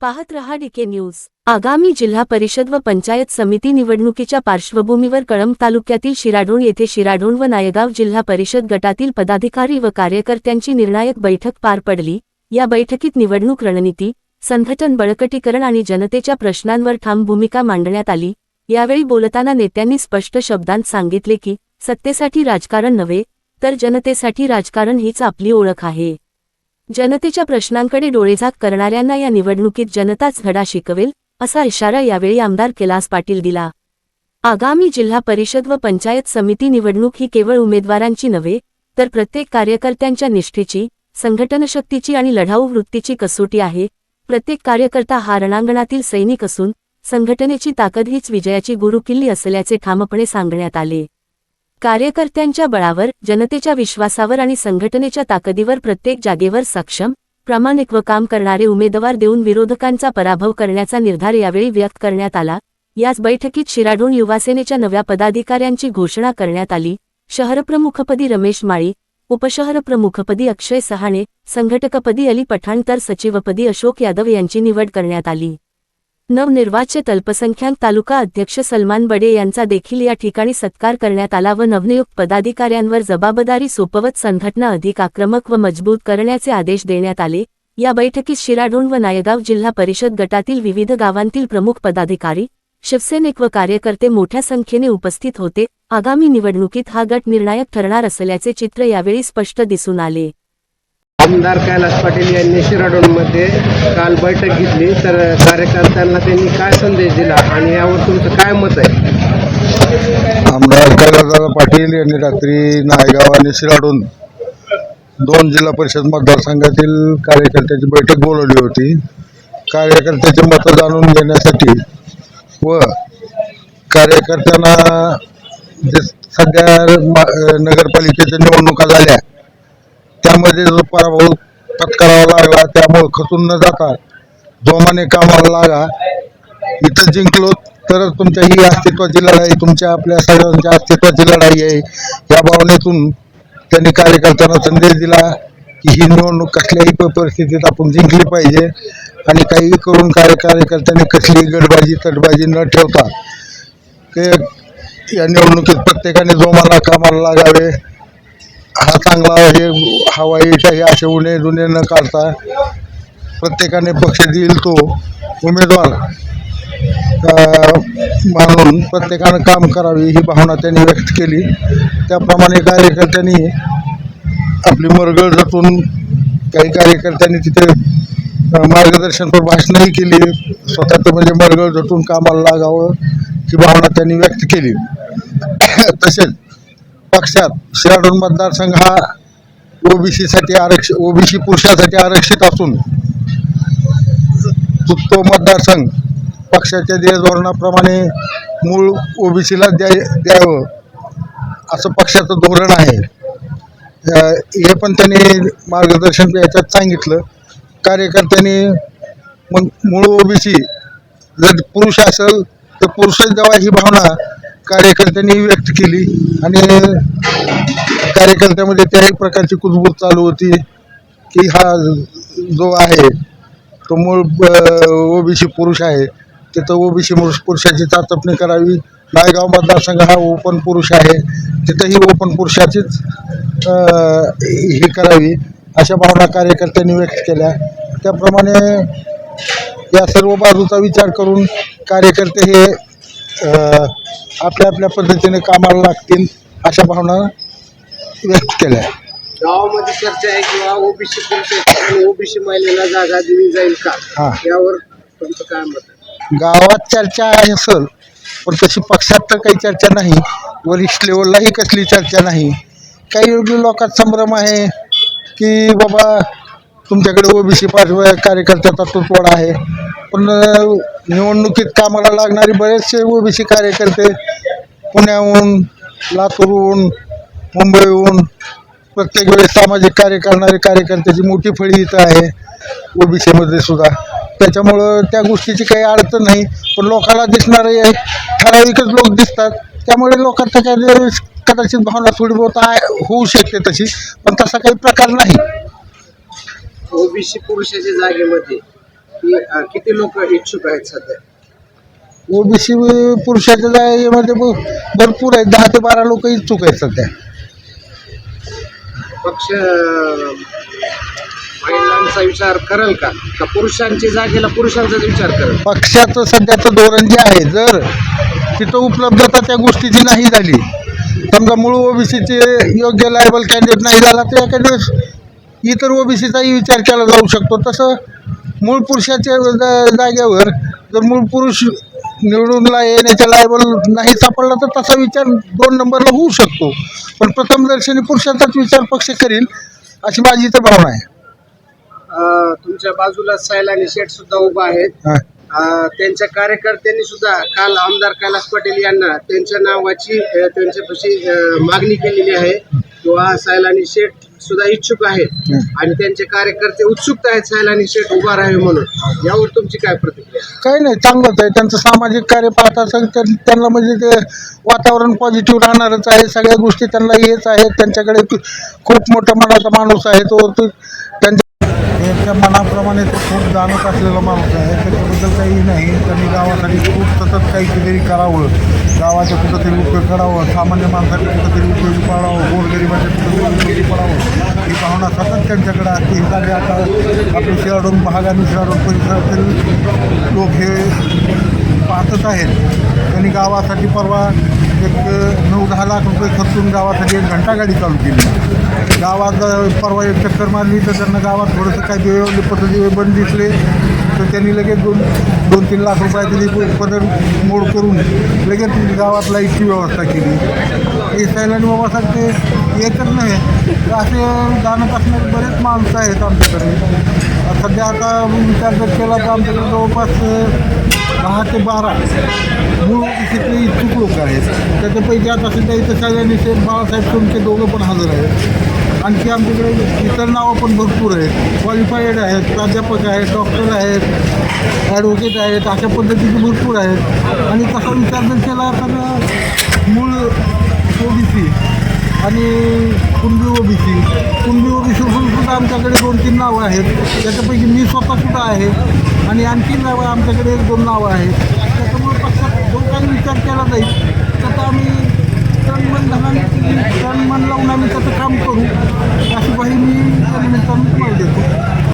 पाहत रहा DK news. आगामी जिल्हा परिषद व पंचायत समिती निवडणुकीच्या पार्श्वभूमीवर कळंब तालुक्यातील शिराढोण येथे शिराढोण व नायगाव जिल्हा परिषद गटातील पदाधिकारी व कार्यकर्त्यांची निर्णायक बैठक पार पडली। या बैठकीत निवडणूक रणनीती, संघटन बळकटीकरण आणि जनतेच्या प्रश्नांवर ठाम भूमिका मांडण्यात आली। यावेळी बोलताना नेत्यांनी स्पष्ट शब्दांत सांगितले की सत्तेसाठी राजकारण नव्हे, तर जनतेसाठी राजकारण हीच आपली ओळख आहे। जनतेच्या प्रश्नांकडे डोळेझाक करणाऱ्यांना या निवडणुकीत जनताच धडा शिकवेल, असा इशारा यावेळी आमदार कैलास पाटील दिला। आगामी जिल्हा परिषद व पंचायत समिती निवडणूक ही केवळ उमेदवारांची नव्हे, तर प्रत्येक कार्यकर्त्यांच्या निष्ठेची, संघटनशक्तीची आणि लढाऊ वृत्तीची कसोटी आहे। प्रत्येक कार्यकर्ता हा रणांगणातील सैनिक असून संघटनेची ताकद हीच विजयाची गुरुकिल्ली असल्याचे ठामपणे सांगण्यात आले। कार्यकर्त्यांच्या बळावर, जनतेच्या विश्वासावर आणि संघटनेच्या ताकदीवर प्रत्येक जागेवर सक्षम, प्रामाणिक व काम करणारे उमेदवार देऊन विरोधकांचा पराभव करण्याचा निर्धार यावेळी व्यक्त करण्यात आला। याच बैठकीत शिराढोण युवासेनेच्या नव्या पदाधिकाऱ्यांची घोषणा करण्यात आली। शहरप्रमुखपदी रमेश माळी, उपशहरप्रमुखपदी अक्षय सहाणे, संघटकपदी अली पठाण तर सचिवपदी अशोक यादव यांची निवड करण्यात आली। नवनिर्वाचित अल्पसंख्याक तालुका अध्यक्ष सलमान बडे यांचा देखील या ठिकाणी सत्कार करण्यात आला व नवनियुक्त पदाधिकाऱ्यांवर जबाबदारी सोपवत संघटना अधिक आक्रमक व मजबूत करण्याचे आदेश देण्यात आले। या बैठकीत शिराढोण व नायगाव जिल्हा परिषद गटातील विविध गावांतील प्रमुख पदाधिकारी, शिवसैनिक व कार्यकर्ते मोठ्या संख्येने उपस्थित होते। आगामी निवडणुकीत हा गट निर्णायक ठरणार असल्याचे चित्र यावेळी स्पष्ट दिसून आले। आमदार कैलास पाटील यांनी शिराढोणमध्ये काल बैठक घेतली, तर कार्यकर्त्यांना त्यांनी काय संदेश दिला आणि यावर तुमचं काय मत आहे? आमदार कैलास पाटील यांनी रात्री नायगाव आणि शिराढोण दोन जिल्हा परिषद मतदारसंघातील कार्यकर्त्यांची बैठक बोलवली होती। कार्यकर्त्याचे मत जाणून घेण्यासाठी व कार्यकर्त्यांना जे सध्या नगरपालिकेच्या निवडणुका झाल्या त्यामध्ये जो पराभव पत्करावा लागला, त्यामुळे खचून न जाता जोमाने कामाला लागा। इथं जिंकलो तर तुमच्या ही अस्तित्वाची लढाई, तुमच्या आपल्या सगळ्यांच्या अस्तित्वाची लढाई आहे। या भावनेतून त्यांनी कार्यकर्त्यांना संदेश दिला की ही निवडणूक कसल्याही परिस्थितीत आपण जिंकली पाहिजे आणि काही करून कार्यकर्त्यांनी कसली गडबाजी तडबाजी न ठेवता ते या निवडणुकीत प्रत्येकाने जोमाला कामाला लागावे। हा चांगला हे हवाईशाही असे उणे जुने न काढता प्रत्येकाने पक्ष देईल तो उमेदवार मानून प्रत्येकानं काम करावे ही भावना त्यांनी व्यक्त केली। त्याप्रमाणे कार्यकर्त्यांनी आपली मरगळ जपून काही कार्यकर्त्यांनी तिथे मार्गदर्शनपर भाषणही केली, स्वतःचं म्हणजे मरगळ जपून कामाला लागावं ही भावना त्यांनी व्यक्त केली। तसेच पक्षात शिराढोण मतदारसंघ हा ओबीसीसाठी आरक्षित, ओबीसी पुरुषासाठी आरक्षित असून तो मतदारसंघ पक्षाच्या ध्येयधोरणाप्रमाणे मूळ ओबीसीला द्यावं असं पक्षाचं धोरण आहे। हे पण त्यांनी मार्गदर्शन याच्यात सांगितलं। कार्यकर्त्यांनी मग मूळ ओबीसी जर पुरुष असेल तर पुरुषच द्यावा ही भावना कार्यकर्त्यांनी व्यक्त केली आणि कार्यकर्त्यामध्ये त्याही प्रकारची कुजबूज चालू होती की हा जो आहे तो मूळ ओबीसी पुरुष आहे, तिथं ओबीसी पुरुषाची चाचपणी करावी। नायगाव मतदारसंघ हा ओपन पुरुष आहे, तिथंही ओपन पुरुषाचीच ही करावी अशा भावना कार्यकर्त्यांनी व्यक्त केल्या। त्याप्रमाणे या सर्व बाजूचा विचार करून कार्यकर्ते हे आपल्या आपल्या पद्धतीने कामाला लागतील अशा भावना व्यक्त केल्या। गावामध्ये चर्चा आहे किंवा ओबीसी पुरुष आणि ओबीसी महिलेला जागा दिली जाईल का, यावर तुमचं काय मत आहे? गावात चर्चा आहे सर, पण तशी पक्षात तर काही चर्चा नाही, वरिष्ठ लेवललाही कसली चर्चा नाही। काही लोकात संभ्रम आहे की बाबा तुमच्याकडे ओबीसी कार्यकर्त्याचा तुटवडा आहे, पण निवडणुकीत कामाला लागणारे बरेचसे ओबीसी कार्यकर्ते पुण्याहून, लातूरहून, मुंबईहून प्रत्येक वेळेस सामाजिक कार्य करणारे कार्यकर्त्याची मोठी फळी इथं आहे ओबीसीमध्ये सुद्धा। त्याच्यामुळं त्या गोष्टीची काही अडचण नाही, पण लोकांना दिसणारे ठराविकच लोक दिसतात, त्यामुळे लोकांचा त्याच्या कदाचित भावना थोडी बहुत होऊ शकते तशी, पण तसा काही प्रकार नाही। ओबीसी पुरुषाच्या जागेमध्ये की किती लोक इच्छुक आहेत सध्या? ओबीसी पुरुषाच्या जागेमध्ये भरपूर आहेत, 10 ते 12 लोक इच्छुक आहेत सध्या. पक्ष महिलांचा विचार करेल का का पुरुषांच्या जागेला पुरुषांचाच विचार करेल? पक्षाचं सध्याचं धोरण जे आहे, जर तिथं उपलब्धता त्या गोष्टीची नाही झाली, समजा मूळ ओबीसीचे योग्य लायबल कॅन्डिडेट नाही झाला तर एखाद्या वेळेस इतर ओबीसीचाही विचार केला जाऊ शकतो. तसं मूळ पुरुषाच्या जागेवर जर मूळ पुरुष निवडून येण्याच्या लायबल नाही सापडला तर तसा विचार 2 नंबरला होऊ शकतो. पण प्रथमदर्शनी पुरुषाचाच विचार पक्ष करील अशी माझी तर भावना आहे. तुमच्या बाजूला सैलानी शेठ सुद्धा उभा आहेत. हां. त्यांच्या कार्यकर्त्यांनी सुद्धा काल आमदार कैलास पाटील यांना त्यांच्या नावाची त्यांच्यापाशी मागणी केलेली आहे किंवा सैलानी शेठ सुद्धा इच्छुक आहेत आणि त्यांचे कार्यकर्ते उत्सुक आहेत सैलानी शेठ उभा राहावे म्हणून. यावर तुमची काय प्रतिक्रिया? काही नाही, चांगलंच आहे. त्यांचं सामाजिक कार्य पाहता त्यांना म्हणजे ते वातावरण पॉझिटिव्ह राहणारच आहे. सगळ्या गोष्टी त्यांना येत आहेत. त्यांच्याकडे खूप मोठा मनाचा माणूस आहे. तो त्यांच्या मनाप्रमाणे तो खूप जाणत असलेला माणूस आहे. त्याच्याबद्दल काही नाही. त्यांनी गावासाठी खूप सतत काहीतरी करावं, गावाचं कुठंतरी उपयोग करावं, सामान्य माणसासाठी कुठंतरी उपयोगी पडावं, गोरगरिबाच्या कुठंतरी उपयोगी पडावं ही भावना सतत त्यांच्याकडे असते. ही कार्य आता आपले शिराडोन भाग आणि शिराडोन परिसरातील लोक हे पाहतच आहेत. त्यांनी गावासाठी परवा एक 9-10 लाख रुपये खर्चून गावासाठी 1 घंटागाडी चालू केली. गावात परवा एक चक्कर मारली तर त्यांना गावात थोडंसं काही दिवे पद्धती बंद दिसले तर त्यांनी लगेच 2-3 लाख रुपयाची पदर मोड करून लगेच गावात लाईटची व्यवस्था केली. हे सैलानी बाबासारखे एकच नाही तर असे जाणत असणारे बरेच माणसं आहेत आमच्याकडे. सध्या आता विचार जर केला तर आमच्याकडे जवळपास 10 ते 12 मूळ ओबीसीतले इच्छुक लोक आहेत. त्याच्यापैकी आता सध्या इथं सैलानी शेठ, बाळासाहेब सोनके दोघं पण हजर आहेत. आणखी आमच्याकडे इतर नावं पण भरपूर आहेत. क्वालिफाईड आहेत, प्राध्यापक आहेत, डॉक्टर आहेत, ॲडव्होकेट आहेत, अशा पद्धतीचे भरपूर आहेत. आणि तसा विचार जर केला तर मूळ ओबीसी आणि कुणबी ओबीसी सुद्धा आमच्याकडे 2-3 नावं आहेत. त्याच्यापैकी मी स्वतःसुद्धा आहे आणि आणखी नावं आमच्याकडे 1-2 नावं आहेत. त्याच्यामुळे पक्षात जो काही विचार केला जाईल त्याचा आम्ही तन मन लावून आम्ही त्याचं काम करू अशी ग्वाही मी त्या निमित्तानं तुम्हाला देतो.